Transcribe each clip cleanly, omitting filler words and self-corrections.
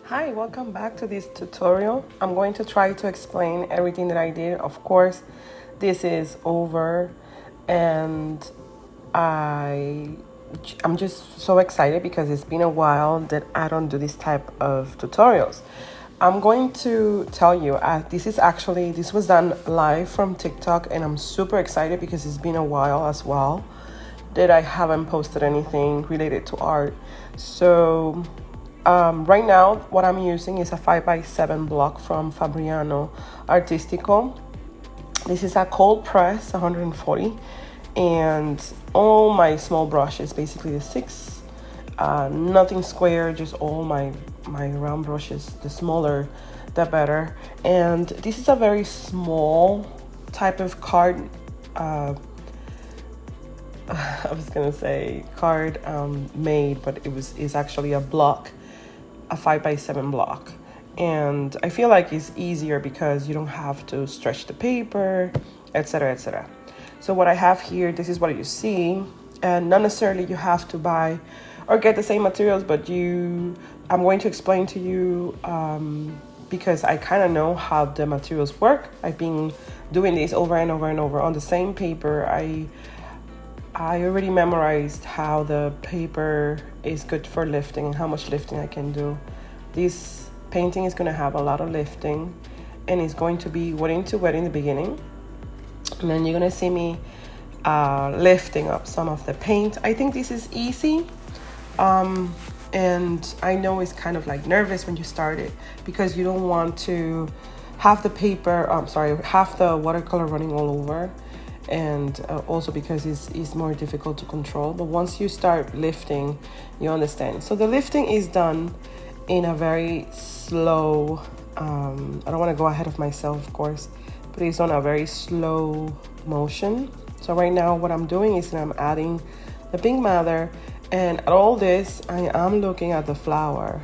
Hi, welcome back to this tutorial. I'm going to try to explain everything that I did. Of course, this is over and I'm just so excited because it's been a while that I don't do this type of tutorials. I'm going to tell you, this was done live from TikTok and I'm super excited because it's been a while as well that I haven't posted anything related to art. So right now, what I'm using is a 5x7 block from Fabriano Artsitico. This is a cold press, 140, and all my small brushes, basically the six, nothing square, just all my round brushes. The smaller, the better. And this is a very small type of card. I was gonna say card made, but it's actually a block, a 5x7 block, and I feel like it's easier because you don't have to stretch the paper, etc., etc. So what I have here, this is what you see, and not necessarily you have to buy or get the same materials, but I'm going to explain to you because I kind of know how the materials work. I've been doing this over and over and over on the same paper. I already memorized how the paper is good for lifting and how much lifting I can do. This painting is going to have a lot of lifting and it's going to be wet into wet in the beginning. And then you're going to see me lifting up some of the paint. I think this is easy. And I know it's kind of like nervous when you start it because you don't want to have the have the watercolor running all over. And also because it's more difficult to control. But once you start lifting, you understand. So the lifting is done in a very slow, I don't want to go ahead of myself, of course, but it's on a very slow motion. So right now what I'm doing is that I'm adding the pink matter, and at all this, I am looking at the flower.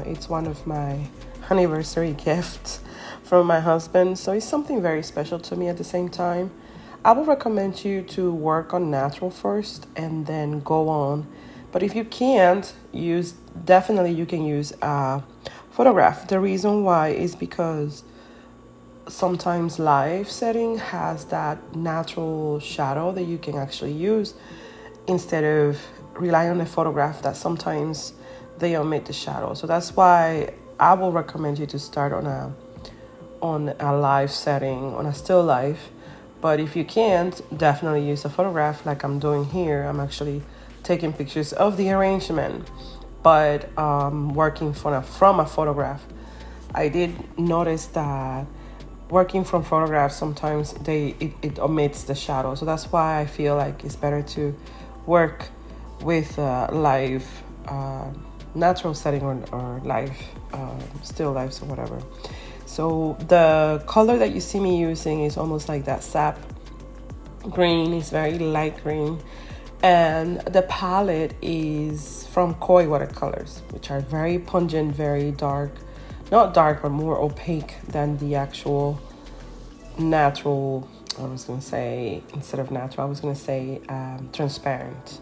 It's one of my anniversary gifts from my husband. So it's something very special to me at the same time. I would recommend you to work on natural first and then go on. But if you can't, definitely you can use a photograph. The reason why is because sometimes live setting has that natural shadow that you can actually use instead of relying on a photograph that sometimes they omit the shadow. So that's why I will recommend you to start on a live setting, on a still life. But if you can't, definitely use a photograph like I'm doing here. I'm actually taking pictures of the arrangement, but working from a photograph. I did notice that working from photographs, sometimes it omits the shadow. So that's why I feel like it's better to work with live natural setting or live still lifes or whatever. So the color that you see me using is almost like that sap green. It's very light green. And the palette is from Koi watercolors, which are very pungent, very dark. Not dark, but more opaque than the actual natural. Instead of natural, I was going to say transparent.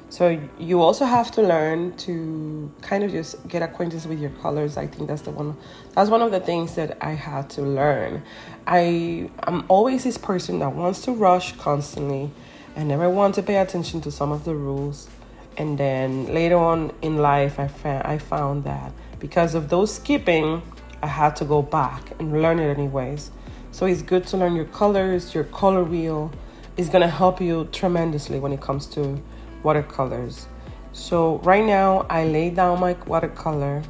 So you also have to learn to kind of just get acquainted with your colors. I think that's one of the things that I had to learn. I'm always this person that wants to rush constantly and never want to pay attention to some of the rules. And then later on in life, I found that because of those skipping, I had to go back and learn it anyways. So it's good to learn your colors. Your color wheel is going to help you tremendously when it comes to watercolors. So right now I lay down my watercolor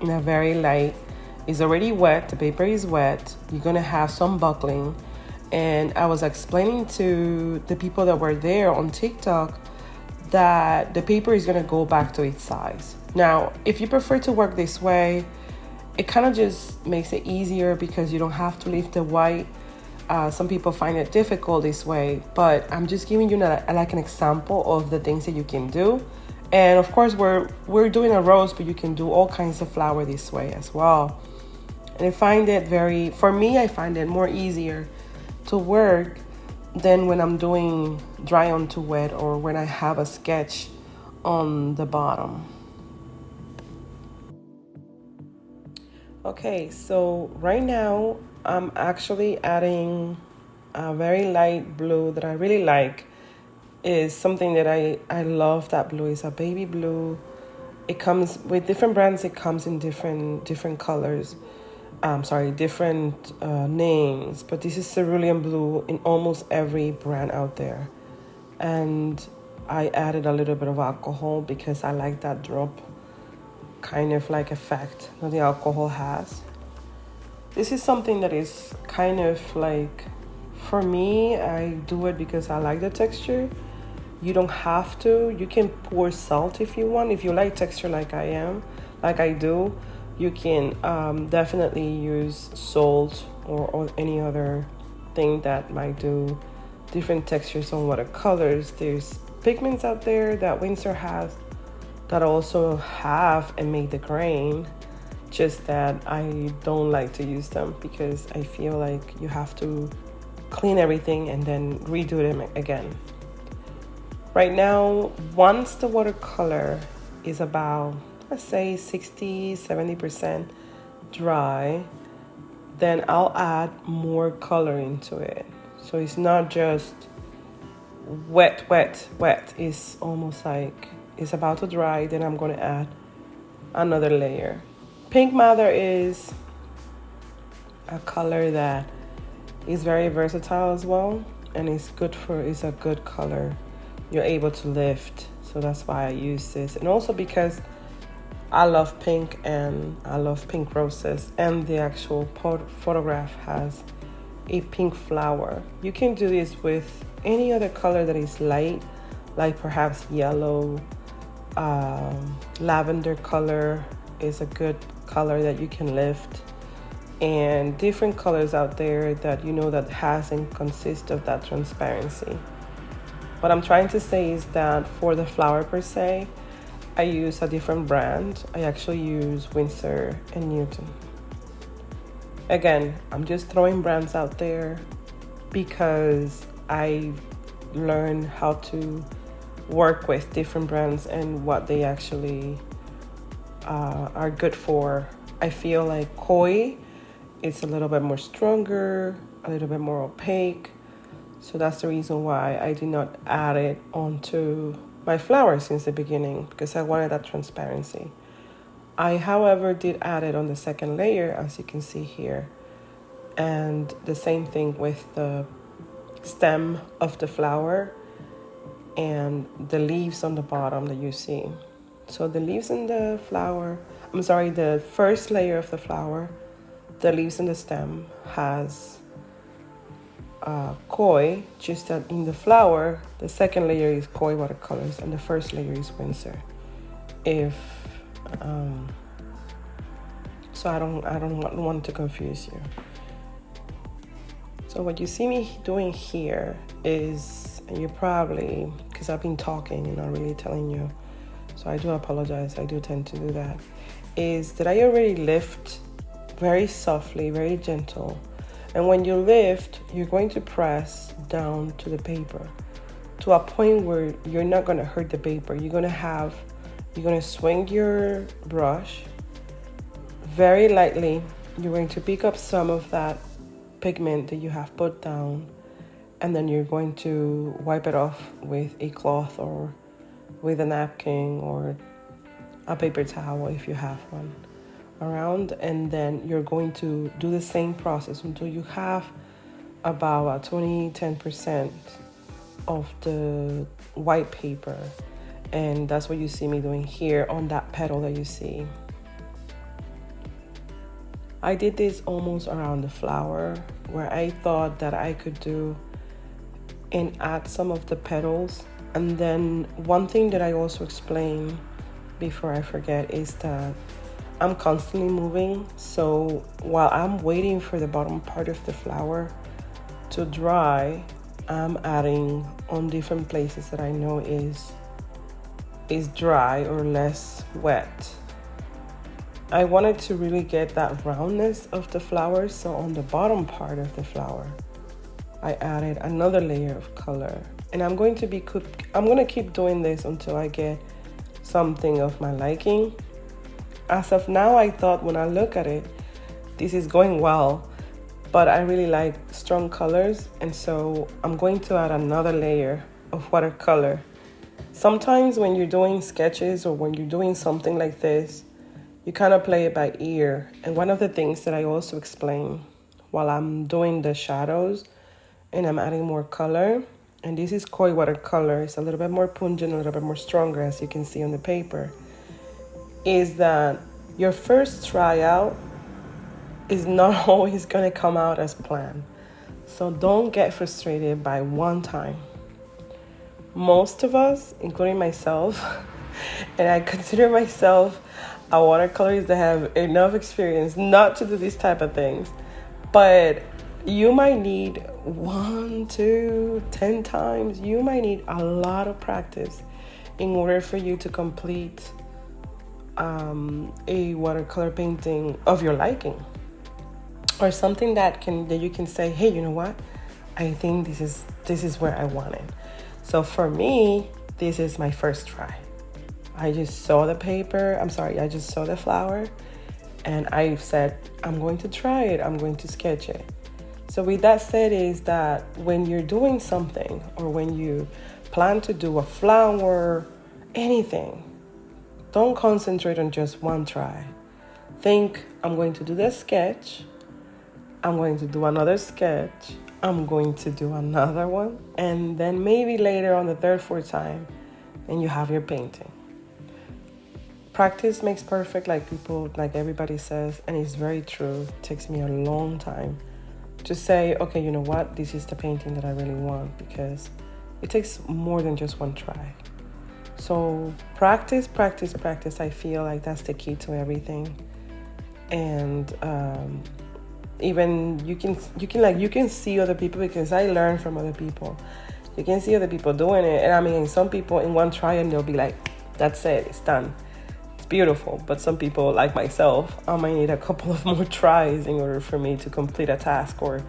in a very light. It's already wet, the paper is wet. You're gonna have some buckling, and I was explaining to the people that were there on TikTok that the paper is gonna go back to its size. Now if you prefer to work this way, it kind of just makes it easier because you don't have to leave the white. Some people find it difficult this way, but I'm just giving you like an example of the things that you can do. And of course, we're doing a rose, but you can do all kinds of flower this way as well. And I find it I find it more easier to work than when I'm doing dry on to wet or when I have a sketch on the bottom. Okay, so right now I'm actually adding a very light blue that I really like. Is something that I love. That blue is a baby blue. It comes with different brands. It comes in different colors. Sorry, different names. But this is cerulean blue in almost every brand out there. And I added a little bit of alcohol because I like that drop kind of like effect that the alcohol has. This is something that is kind of like, for me, I do it because I like the texture. You don't have to. You can pour salt if you want. If you like texture like I do, you can definitely use salt or any other thing that might do different textures on watercolors. There's pigments out there that Windsor has that also have and make the grain, just that I don't like to use them because I feel like you have to clean everything and then redo them again. Right now, once the watercolor is about, let's say 60-70% dry, then I'll add more color into it. So it's not just wet. It's almost like it's about to dry, then I'm going to add another layer. Pink Madder is a color that is very versatile as well, and it's a good color. You're able to lift, so that's why I use this. And also because I love pink and I love pink roses, and the actual photograph has a pink flower. You can do this with any other color that is light, like perhaps yellow. Lavender color is a good color that you can lift, and different colors out there that that has and consist of that transparency. What I'm trying to say is that for the flower per se, I use a different brand. I actually use Windsor and Newton. Again, I'm just throwing brands out there because I learned how to work with different brands and what they actually are good for. I feel like Koi is a little bit more stronger, a little bit more opaque. So that's the reason why I did not add it onto my flower since the beginning, because I wanted that transparency. I, however, did add it on the second layer, as you can see here. And the same thing with the stem of the flower and the leaves on the bottom that you see. So the leaves in the flower, the first layer of the flower, the leaves in the stem has Koi, just that in the flower, the second layer is Koi watercolors and the first layer is Windsor. So I don't want to confuse you. So what you see me doing here is, and you probably, because I've been talking and not really telling you, so I do apologize, I do tend to do that, is that I already lift very softly, very gentle. And when you lift, you're going to press down to the paper to a point where you're not going to hurt the paper. You're going to swing your brush very lightly. You're going to pick up some of that pigment that you have put down, and then you're going to wipe it off with a cloth or with a napkin or a paper towel if you have one around, and then you're going to do the same process until you have about 10% of the white paper. And that's what you see me doing here on that petal that you see. I did this almost around the flower, where I thought that I could do and add some of the petals. And then one thing that I also explain before I forget is that I'm constantly moving. So while I'm waiting for the bottom part of the flower to dry, I'm adding on different places that I know is dry or less wet. I wanted to really get that roundness of the flower, so on the bottom part of the flower, I added another layer of color. And I'm going to keep doing this until I get something of my liking. As of now, I thought when I look at it, this is going well, but I really like strong colors, and so I'm going to add another layer of watercolor. Sometimes when you're doing sketches or when you're doing something like this, you kind of play it by ear. And one of the things that I also explain while I'm doing the shadows and I'm adding more color, and this is koi watercolor, it's a little bit more pungent, a little bit more stronger, as you can see on the paper, is that your first tryout is not always going to come out as planned. So don't get frustrated by one time. Most of us, including myself, and I consider myself a watercolorist that have enough experience not to do these type of things, but you might need 1, 2, 10 times. You might need a lot of practice in order for you to complete a watercolor painting of your liking, or something that you can say, hey, you know what? I think this is where I want it. So for me, this is my first try. I just saw I just saw the flower, and I said, I'm going to try it. I'm going to sketch it. So with that said, is that when you're doing something, or when you plan to do a flower, anything, don't concentrate on just one try. Think, I'm going to do this sketch, I'm going to do another sketch, I'm going to do another one, and then maybe later on the third, fourth time, and you have your painting. Practice makes perfect, like everybody says, and it's very true. It takes me a long time to say, okay, you know what, this is the painting that I really want, because it takes more than just one try. So practice. I feel like that's the key to everything. And even you can see other people, because I learn from other people. You can see other people doing it, and I mean, some people in one try and they'll be like, that's it, it's done. Beautiful. But some people, like myself, I might need a couple of more tries in order for me to complete a task, or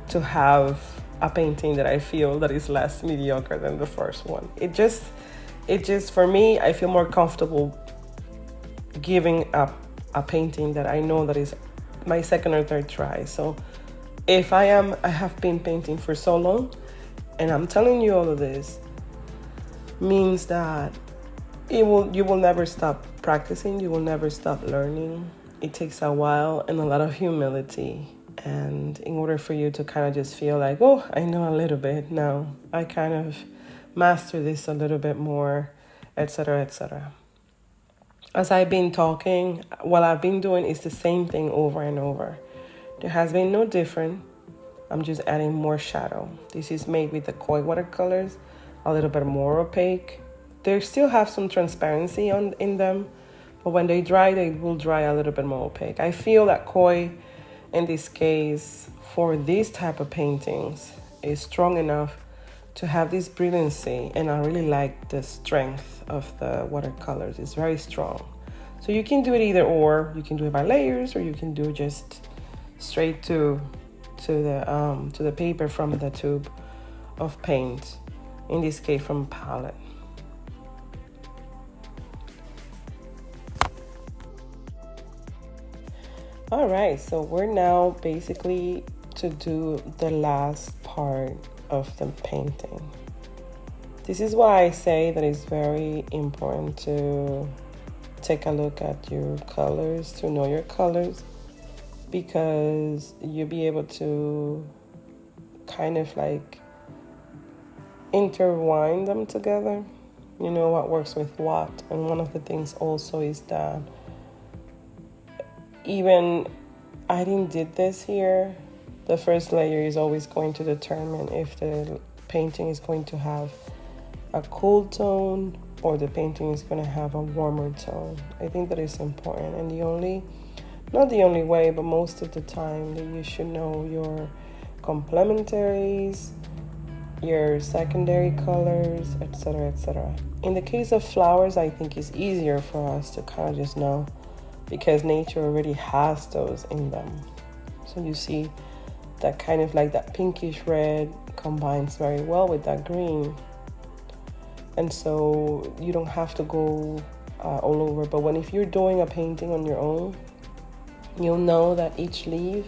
to have a painting that I feel that is less mediocre than the first one. It just for me, I feel more comfortable giving up a painting that I know that is my second or third try. So if I have been painting for so long, and I'm telling you all of this, means that you will never stop practicing, you will never stop learning. It takes a while and a lot of humility, and in order for you to kind of just feel like, oh, I know a little bit now, I kind of master this a little bit more, etc., etc. As I've been talking, what I've been doing is the same thing over and over. There has been no different. I'm just adding more shadow. This is made with the koi watercolors, a little bit more opaque. They still have some transparency in them, but when they dry, they will dry a little bit more opaque. I feel that koi, in this case, for these type of paintings, is strong enough to have this brilliancy, and I really like the strength of the watercolors. It's very strong. So you can do it either or. You can do it by layers, or you can do just straight to the paper from the tube of paint. In this case, from palette. All right, so we're now basically to do the last part of the painting. This is why I say that it's very important to take a look at your colors, to know your colors, because you'll be able to kind of like intertwine them together. You know what works with what. And one of the things also is that even I did this here, the first layer is always going to determine if the painting is going to have a cool tone or the painting is going to have a warmer tone. I think that is important, and not the only way, but most of the time, that you should know your complementaries, your secondary colors, etc., etc. In the case of flowers, I think it's easier for us to kind of just know, because nature already has those in them. So you see that kind of like that pinkish red combines very well with that green. And so you don't have to go all over. But if you're doing a painting on your own, you'll know that each leaf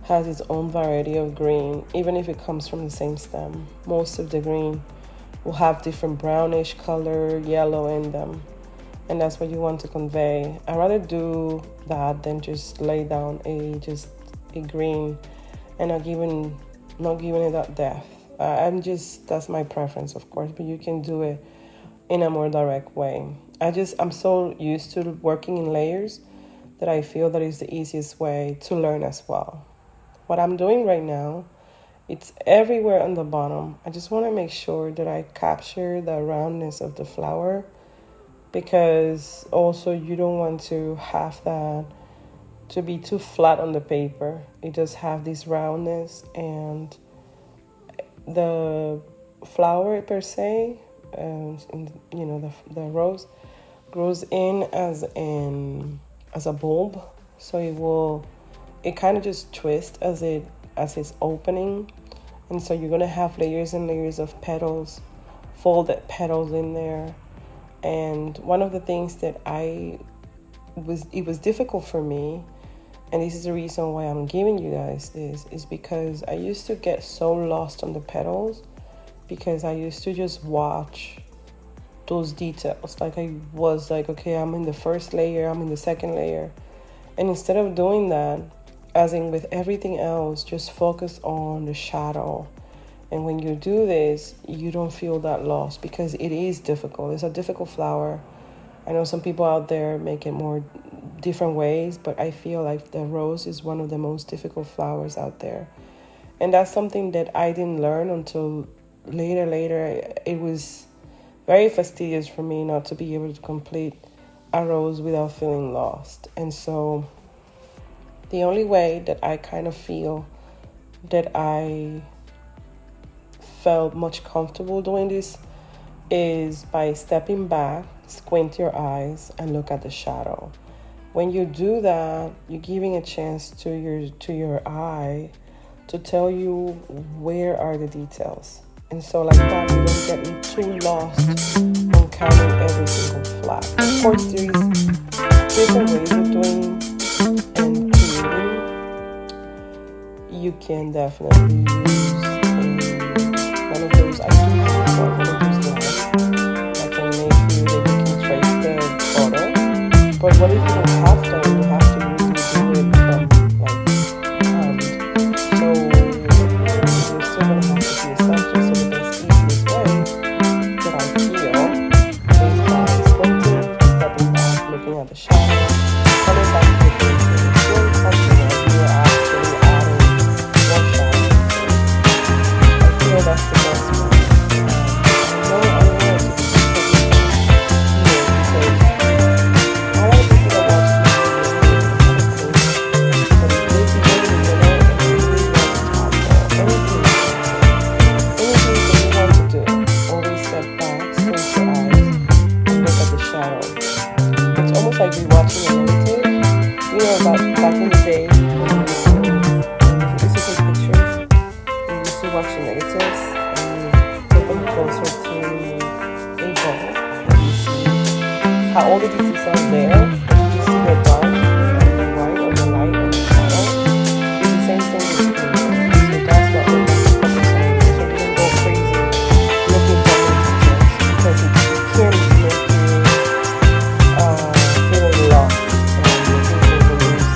has its own variety of green, even if it comes from the same stem. Most of the green will have different brownish color, yellow in them, and that's what you want to convey. I'd rather do that than just lay down a green and not giving it that depth. That's my preference, of course, but you can do it in a more direct way. I'm so used to working in layers that I feel that is the easiest way to learn as well. What I'm doing right now, it's everywhere on the bottom. I just want to make sure that I capture the roundness of the flower, because also you don't want to have that to be too flat on the paper. It does have this roundness, and the flower per se, the rose grows in as a bulb, so it kind of just twists as it's opening, and so you're gonna have layers and layers of petals, folded petals in there. And one of the things that it was difficult for me, and this is the reason why I'm giving you guys this, is because I used to get so lost on the petals, because I used to just watch those details. Like I was like, okay, I'm in the first layer, I'm in the second layer. And instead of doing that, as in with everything else, just focus on the shadow. And when you do this, you don't feel that lost, because it is difficult. It's a difficult flower. I know some people out there make it more different ways, but I feel like the rose is one of the most difficult flowers out there. And that's something that I didn't learn until later. It was very fastidious for me not to be able to complete a rose without feeling lost. And so the only way that I kind of feel that I felt much comfortable doing this is by stepping back, squint your eyes, and look at the shadow. When you do that, you're giving a chance to your eye to tell you where are the details. And so like that, you don't get too lost on counting every single flag. Of course, there is different ways of doing and creating. You can definitely use one of those, I do have one of those lines that can make you, that you can trace the photo. But what if you don't have that? You have to really do it like hand. So you're still going to have to be essential. So the best easiest way that I feel is by squinting, stepping back, looking at the shadow, coming back to the painting, feeling comfortable. You are actually adding more shadow. I feel that's the best way. I know to be here, because a lot of people that watch TV, but it is really, and you really want to tackle anything that you want to do. Always step back, squint your eyes, and look at the shadow. It's almost like you're watching a narrative. You know, back in the day, when you used to take pictures, you used to watch the negatives, and you take them closer to a ball, and you see how all the details are there, and you see the dark and the white or the light and the shadow. It's the same thing with painting. So that's what we're going to focus on. So we don't go crazy looking for the details, because it can make you feeling lost, and you think you will lose,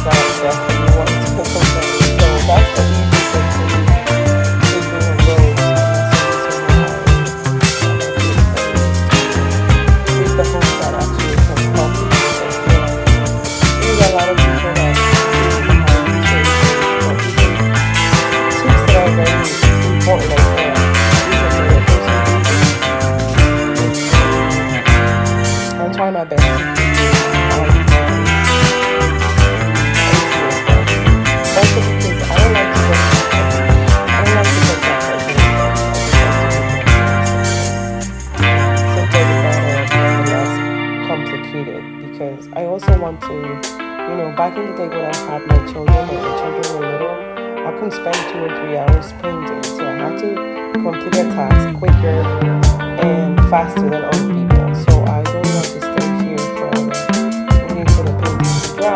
that depth that you want to convey. So that's the easiest way for me to do a rose, and that's the reason why I like to with the hopes that actually can help you, because there's a lot of people that do behind the scenes, but tips that are very important as well. I'm trying my best to do also because I don't like to work that hard. Sometimes it's less complicated, because I also want to, back in the day when I had my children, when the children were little, I couldn't spend 2 or 3 hours painting, so I had to complete a task quicker and faster than other people. So I don't want to stay here forever waiting for the painting to dry.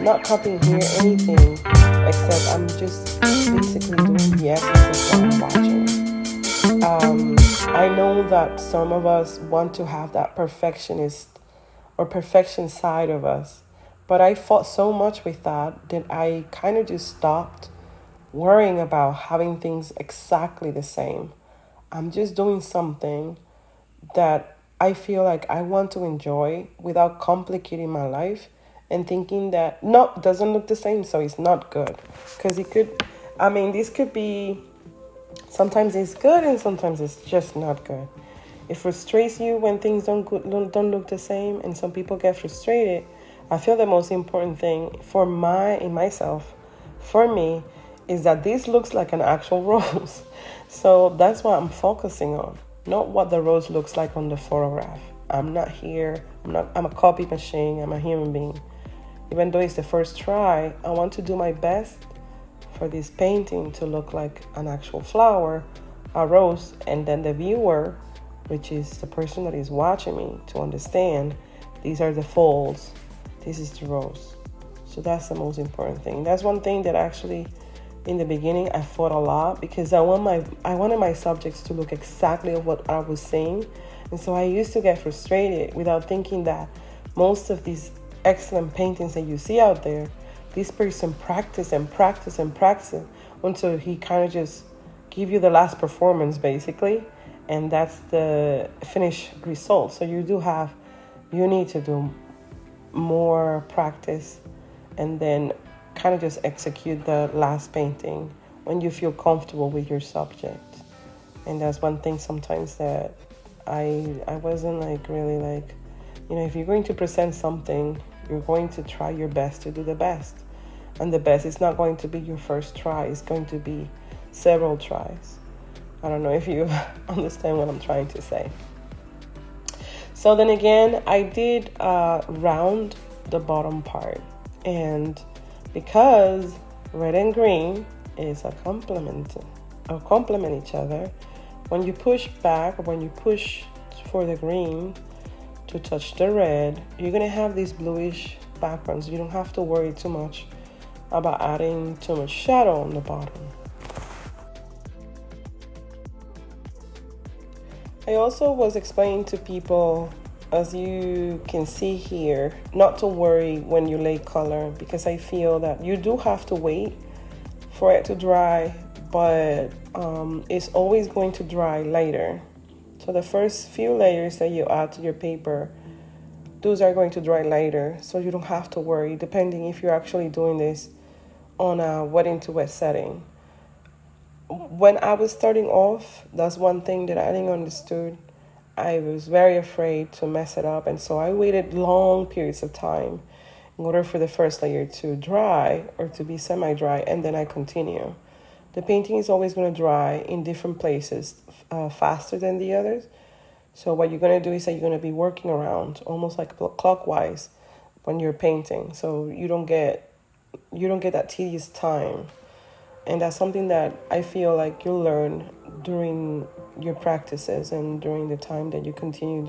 not copying here anything, except I'm just basically doing the essence of what I'm watching. I know that some of us want to have that perfectionist or perfection side of us, but I fought so much with that I kind of just stopped worrying about having things exactly the same. I'm just doing something that I feel like I want to enjoy without complicating my life and thinking that, no, it doesn't look the same, so it's not good. Because this could be, sometimes it's good and sometimes it's just not good. It frustrates you when things don't look the same, and some people get frustrated. I feel the most important thing for me, is that this looks like an actual rose. So that's what I'm focusing on, not what the rose looks like on the photograph. I'm a copy machine, I'm a human being. Even though it's the first try, I want to do my best for this painting to look like an actual flower, a rose, and then the viewer, which is the person that is watching me, to understand these are the folds, this is the rose. So that's the most important thing. That's one thing that actually in the beginning I fought a lot, because I wanted my subjects to look exactly what I was saying. And so I used to get frustrated without thinking that most of these excellent paintings that you see out there, this person practice until he kind of just give you the last performance, basically, and that's the finished result. So you need to do more practice and then kind of just execute the last painting when you feel comfortable with your subject. And that's one thing sometimes that I wasn't really if you're going to present something, you're going to try your best to do the best. And the best is not going to be your first try, it's going to be several tries. I don't know if you understand what I'm trying to say. So then again, I did round the bottom part, and because red and green is complement each other, when you push back, or when you push for the green to touch the red, you're gonna have these bluish backgrounds. You don't have to worry too much about adding too much shadow on the bottom. I also was explaining to people, as you can see here, not to worry when you lay color, because I feel that you do have to wait for it to dry, but it's always going to dry later. So the first few layers that you add to your paper, those are going to dry later, so you don't have to worry, depending if you're actually doing this on a wet into wet setting. When I was starting off, that's one thing that I didn't understood. I was very afraid to mess it up, and so I waited long periods of time in order for the first layer to dry or to be semi-dry, and then I continue. The painting is always going to dry in different places faster than the others. So what you're going to do is that you're going to be working around almost like clockwise when you're painting, so you don't get that tedious time. And that's something that I feel like you'll learn during your practices and during the time that you continue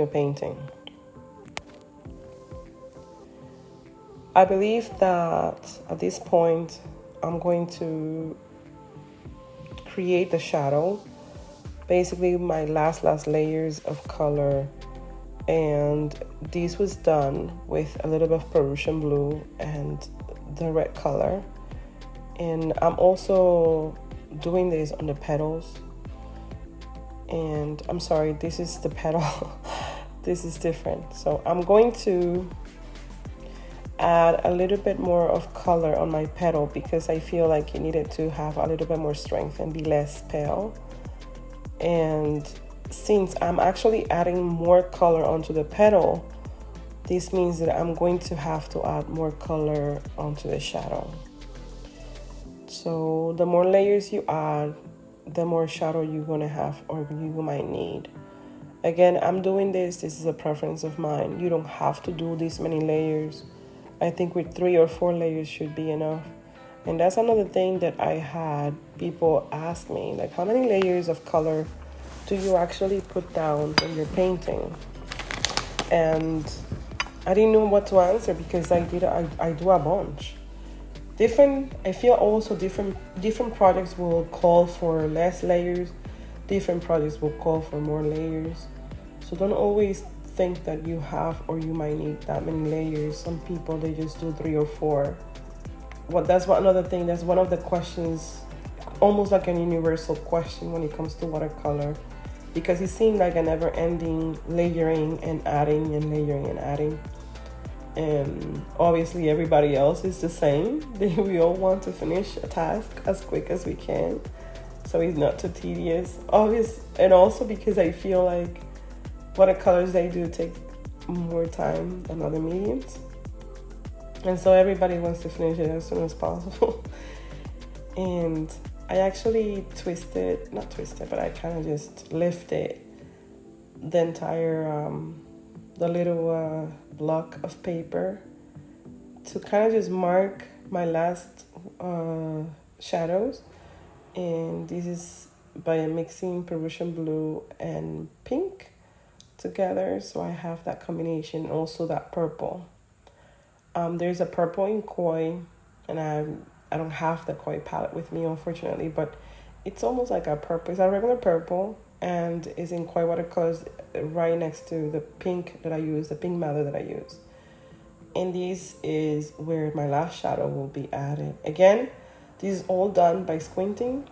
painting. I believe that at this point, I'm going to create the shadow, basically my last layers of color. And this was done with a little bit of Peruvian blue and the red color. And I'm also doing this on the petals. And I'm sorry, this is the petal. This is different. So I'm going to add a little bit more of color on my petal, because I feel like it needed to have a little bit more strength and be less pale. And since I'm actually adding more color onto the petal, this means that I'm going to have to add more color onto the shadow. So the more layers you add, the more shadow you're going to have or you might need. Again, I'm doing this is a preference of mine. You don't have to do this many layers. I think with 3 or 4 layers should be enough. And that's another thing that I had people ask me, like, how many layers of color do you actually put down when you're painting? And I didn't know what to answer because I do a bunch. I feel also different projects will call for less layers, different projects will call for more layers. So don't always think that you have or you might need that many layers. Some people, they just do 3 or 4. Another thing, that's one of the questions, almost like an universal question when it comes to watercolor, because it seems like a never-ending layering and adding and layering and adding. And obviously everybody else is the same. We all want to finish a task as quick as we can, so it's not too tedious. And also because I feel like watercolors, they do take more time than other mediums, and so everybody wants to finish it as soon as possible. And I actually but I kind of just lifted the entire the little block of paper to kind of just mark my last shadows. And this is by mixing Peruvian blue and pink together, so I have that combination, also that purple. There's a purple in koi, and I don't have the koi palette with me, unfortunately, but it's almost like a purple. It's a regular purple, and is in koi watercolors right next to the pink that I use, the pink matte that I use. And this is where my last shadow will be added. Again, this is all done by squinting,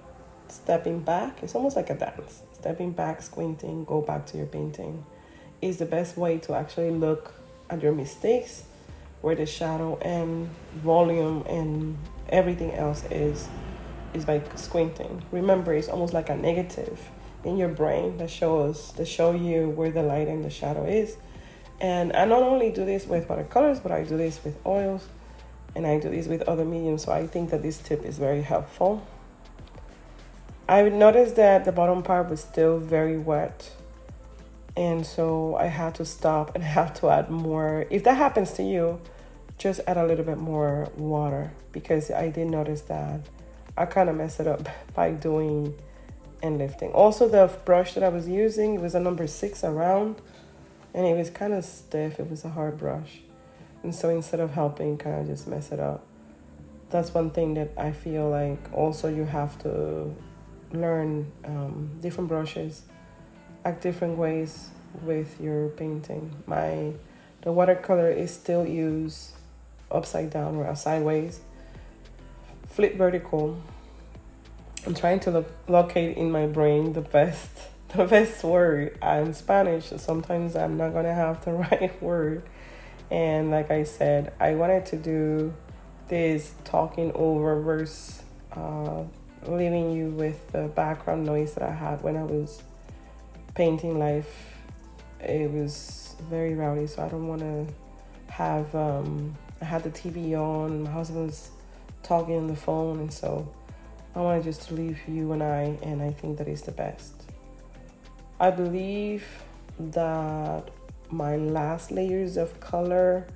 stepping back. It's almost like a dance. Stepping back, squinting, go back to your painting is the best way to actually look at your mistakes, where the shadow and volume and everything else is by squinting. Remember, it's almost like a negative in your brain that show you where the light and the shadow is. And I not only do this with watercolors, but I do this with oils, and I do this with other mediums. So I think that this tip is very helpful. I noticed that the bottom part was still very wet, and so I had to stop and have to add more. If that happens to you, just add a little bit more water, because I did notice that I kind of messed it up by doing and lifting. Also, the brush that I was using was a number 6 around, and it was kind of stiff. It was a hard brush, and so instead of helping, kind of just mess it up. That's one thing that I feel like also you have to learn different brushes, act different ways with your painting. The watercolor is still used upside down or sideways, flip vertical. I'm trying to locate in my brain the best word. I'm Spanish, so sometimes I'm not gonna have the right word. And like I said, I wanted to do this talking over versus leaving you with the background noise that I had when I was painting live. It was very rowdy, so I don't want to have I had the TV on, my husband was talking on the phone, and so I wanted just to leave you and I think that is the best. I believe that my last layers of color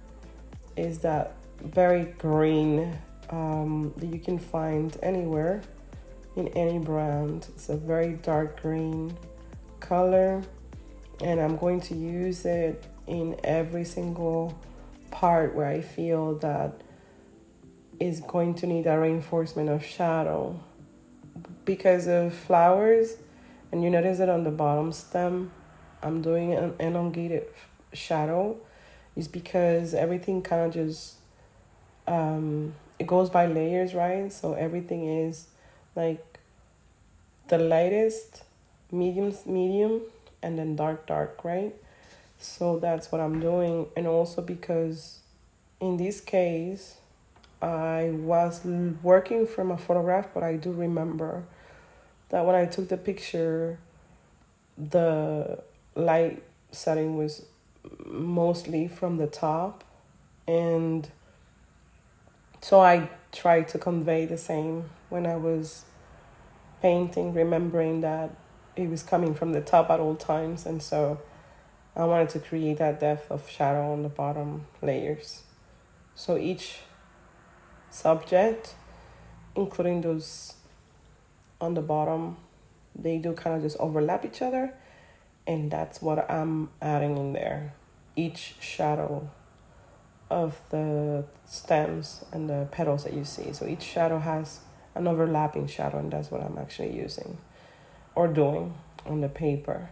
is that very green that you can find anywhere in any brand. It's a very dark green color, and I'm going to use it in every single part where I feel that is going to need a reinforcement of shadow. Because of flowers, and you notice that on the bottom stem I'm doing an elongated shadow, is because everything kind of just it goes by layers, right? So everything is like the lightest, medium, and then dark, right? So that's what I'm doing. And also because in this case I was working from a photograph, but I do remember that when I took the picture, the light setting was mostly from the top, and so I tried to convey the same when I was painting, remembering that it was coming from the top at all times. And so I wanted to create that depth of shadow on the bottom layers. So each subject, including those on the bottom, they do kind of just overlap each other, and that's what I'm adding in there. Each shadow of the stems and the petals that you see. So each shadow has an overlapping shadow, and that's what I'm actually using or doing on the paper.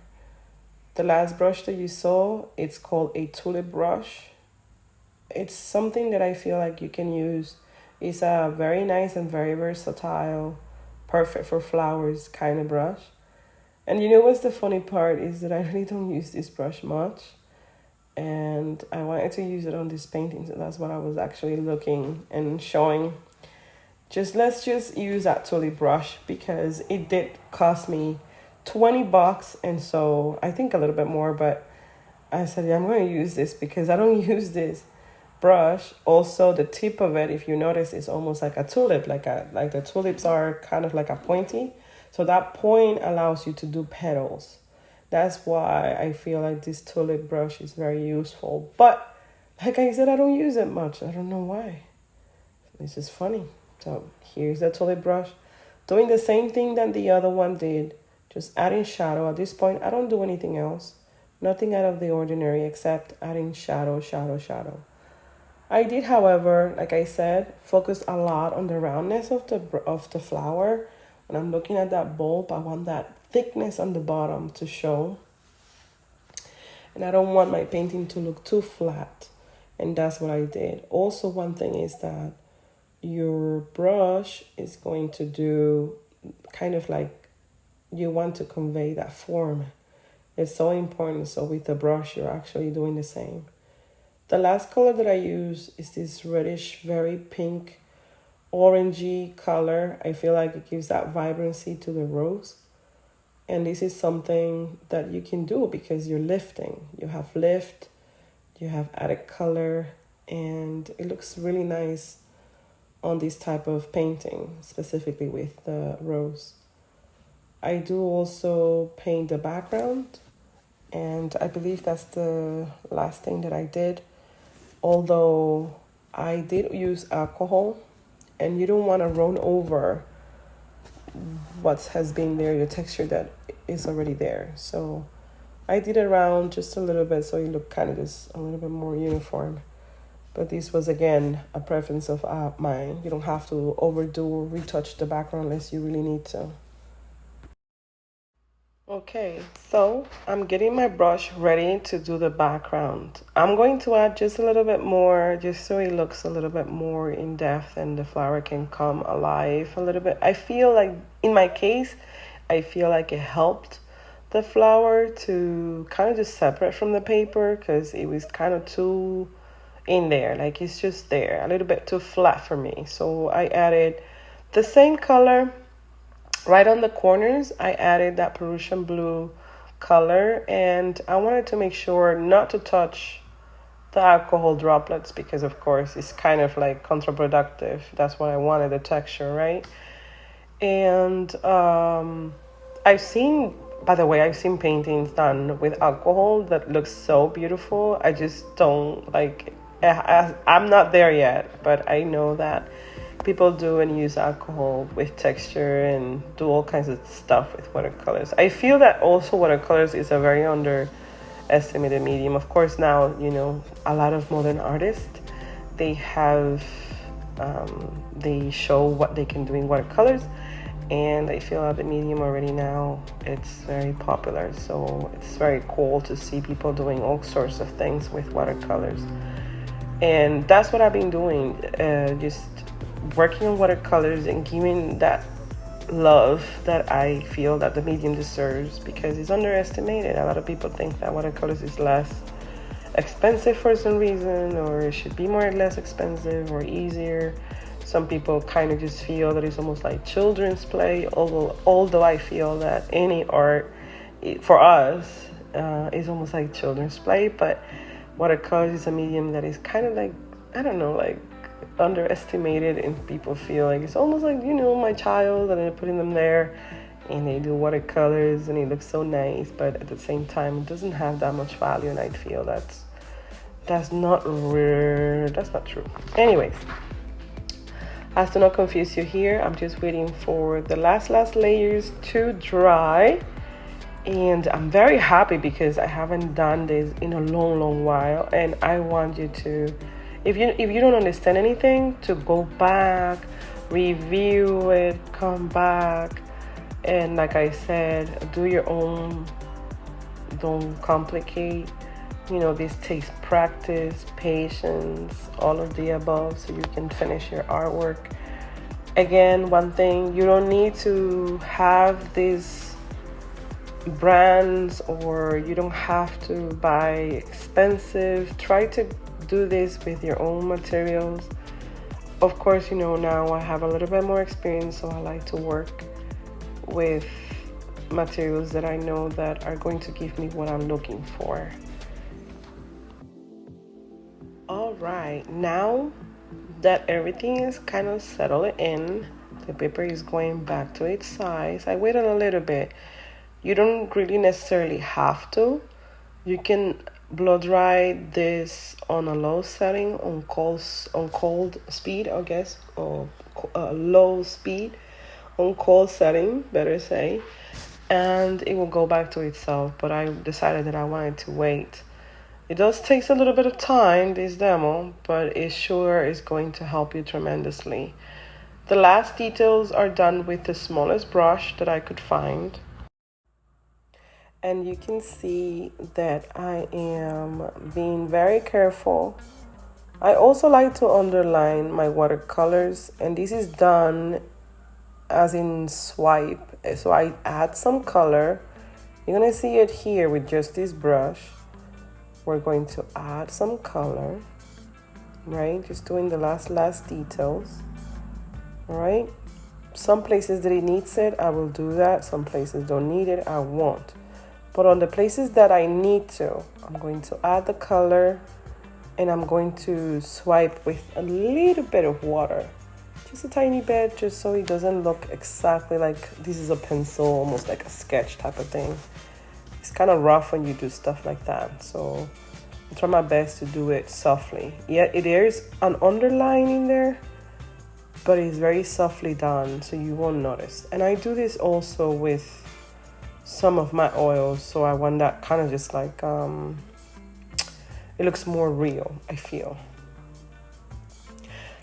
The last brush that you saw, it's called a tulip brush. It's something that I feel like you can use. It's a very nice and very versatile, perfect for flowers kind of brush. And you know what's the funny part is that I really don't use this brush much. And I wanted to use it on this painting, so that's what I was actually looking and showing. Let's just use that tulip brush because it did cost me $20, and so I think a little bit more, but I said, yeah, I'm going to use this because I don't use this brush. Also, the tip of it, if you notice, is almost like a tulip, like the tulips are kind of like a pointy. So that point allows you to do petals. That's why I feel like this tulip brush is very useful. But like I said, I don't use it much. I don't know why. It's just funny. So here's the tulip brush. Doing the same thing that the other one did. Just adding shadow. At this point, I don't do anything else. Nothing out of the ordinary except adding shadow, shadow, shadow. I did, however, like I said, focus a lot on the roundness of the flower. When I'm looking at that bulb, I want that thickness on the bottom to show. And I don't want my painting to look too flat. And that's what I did. Also, one thing is that your brush is going to do kind of like you want to convey that form. It's so important. So with the brush, you're actually doing the same. The last color that I use is this reddish, very pink, orangey color. I feel like it gives that vibrancy to the rose. And this is something that you can do because you're lifting. You have lift, you have added color, and it looks really nice on this type of painting, specifically with the rose. I do also paint the background, and I believe that's the last thing that I did. Although I did use alcohol, and you don't want to run over what has been there, your texture that is already there. So I did it around just a little bit so it looked kind of just a little bit more uniform. But this was, again, a preference of mine. You don't have to overdo or retouch the background unless you really need to. Okay, so I'm getting my brush ready to do the background. I'm going to add just a little bit more, just so it looks a little bit more in depth and the flower can come alive a little bit. I feel like, in my case, I feel like it helped the flower to kind of just separate from the paper because it was kind of too in there, like it's just there, a little bit too flat for me. So I added the same color. Right on the corners, I added that Peruvian blue color, and I wanted to make sure not to touch the alcohol droplets because, of course, it's kind of like counterproductive. That's what I wanted, the texture, right? And I've seen paintings done with alcohol that looks so beautiful. I just don't like, I'm not there yet, but I know that people do and use alcohol with texture and do all kinds of stuff with watercolors. I feel that also watercolors is a very underestimated medium. Of course, now, you know, a lot of modern artists, they have, they show what they can do in watercolors. And I feel that the medium already now, it's very popular. So it's very cool to see people doing all sorts of things with watercolors. And that's what I've been doing, just working on watercolors and giving that love that I feel that the medium deserves because it's underestimated. A lot of people think that watercolors is less expensive for some reason, or it should be more or less expensive or easier. Some people kind of just feel that it's almost like children's play, although I feel that any art for us is almost like children's play, but watercolors is a medium that is kind of like, I don't know, like underestimated, and people feel like it's almost like, you know, my child, and they're putting them there and they do watercolors and it looks so nice, but at the same time it doesn't have that much value, and I feel that's not true. Anyways, as to not confuse you here, I'm just waiting for the last layers to dry, and I'm very happy because I haven't done this in a long while, and I want you to if you don't understand anything, to go back, review it, come back, and like I said, do your own. Don't complicate. You know, this takes practice, patience, all of the above, so you can finish your artwork. Again, one thing, you don't need to have these brands, or you don't have to buy expensive. Try to do this with your own materials. Of course, you know, now I have a little bit more experience, so I like to work with materials that I know that are going to give me what I'm looking for. All right, now that everything is kind of settled in, the paper is going back to its size. I waited a little bit. You don't really necessarily have to. You can blow dry this on a low setting, on cold speed, I guess, or low speed, on cold setting, better say, and it will go back to itself. But I decided that I wanted to wait. It does take a little bit of time, this demo, but it sure is going to help you tremendously. The last details are done with the smallest brush that I could find. And you can see that I am being very careful. I also like to underline my watercolors, and this is done as in swipe. So I add some color. You're gonna see it here with just this brush. We're going to add some color, right? Just doing the last details, all right? Some places that it needs it, I will do that. Some places don't need it, I won't. But on the places that I need to, I'm going to add the color, and I'm going to swipe with a little bit of water. Just a tiny bit, just so it doesn't look exactly like this is a pencil, almost like a sketch type of thing. It's kind of rough when you do stuff like that, so I try my best to do it softly. Yeah, there is an underline in there, but it's very softly done, so you won't notice. And I do this also with some of my oils, so I want that kind of just like it looks more real, I feel.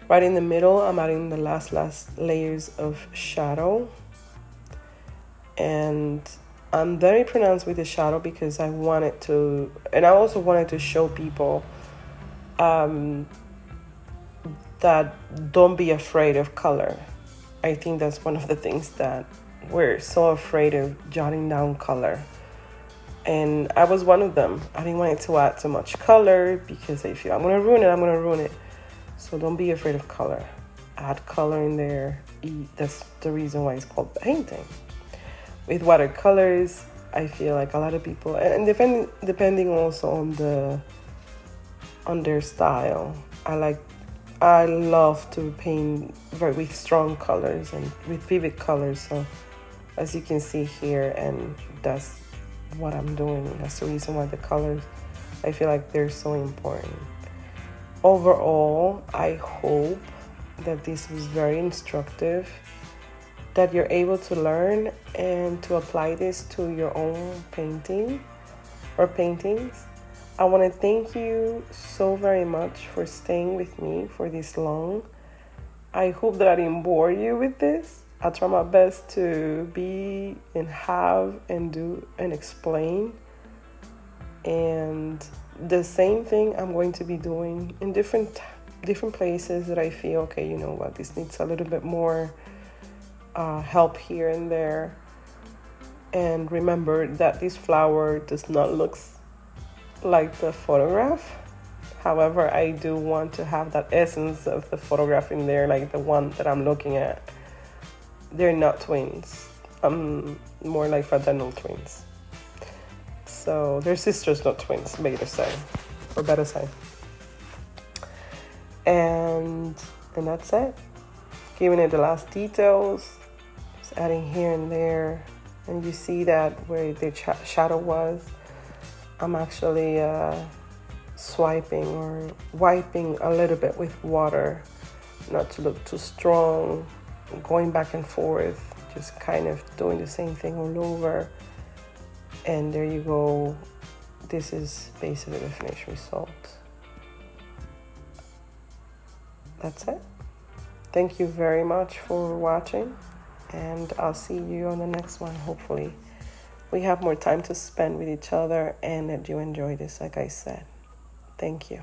Right in the middle, I'm adding the last layers of shadow, and I'm very pronounced with the shadow because I wanted to, and I also wanted to show people that don't be afraid of color. I think that's one of the things that we're so afraid of, jotting down color. And I was one of them. I didn't want it to add too much color because I feel I'm gonna ruin it. So don't be afraid of color. Add color in there. That's the reason why it's called painting. With watercolors, I feel like a lot of people, and depending also on their style. I love to paint with strong colors and with vivid colors. So as you can see here, and that's what I'm doing. That's the reason why the colors, I feel like they're so important. Overall, I hope that this was very instructive, that you're able to learn and to apply this to your own painting or paintings. I want to thank you so very much for staying with me for this long. I hope that I didn't bore you with this. I'll try my best to be and have and do and explain. And the same thing I'm going to be doing in different places that I feel, okay, you know what, this needs a little bit more help here and there. And remember that this flower does not look like the photograph. However, I do want to have that essence of the photograph in there, like the one that I'm looking at. They're not twins. More like fraternal twins. So they're sisters, not twins, better say. And that's it. Giving it the last details, just adding here and there. And you see that where the shadow was, I'm actually swiping or wiping a little bit with water, not to look too strong, going back and forth, just kind of doing the same thing all over. And there you go. This is basically the finished result. that's it. Thank you very much for watching, and I'll see you on the next one. Hopefully we have more time to spend with each other and that you enjoy this, like I said. Thank you.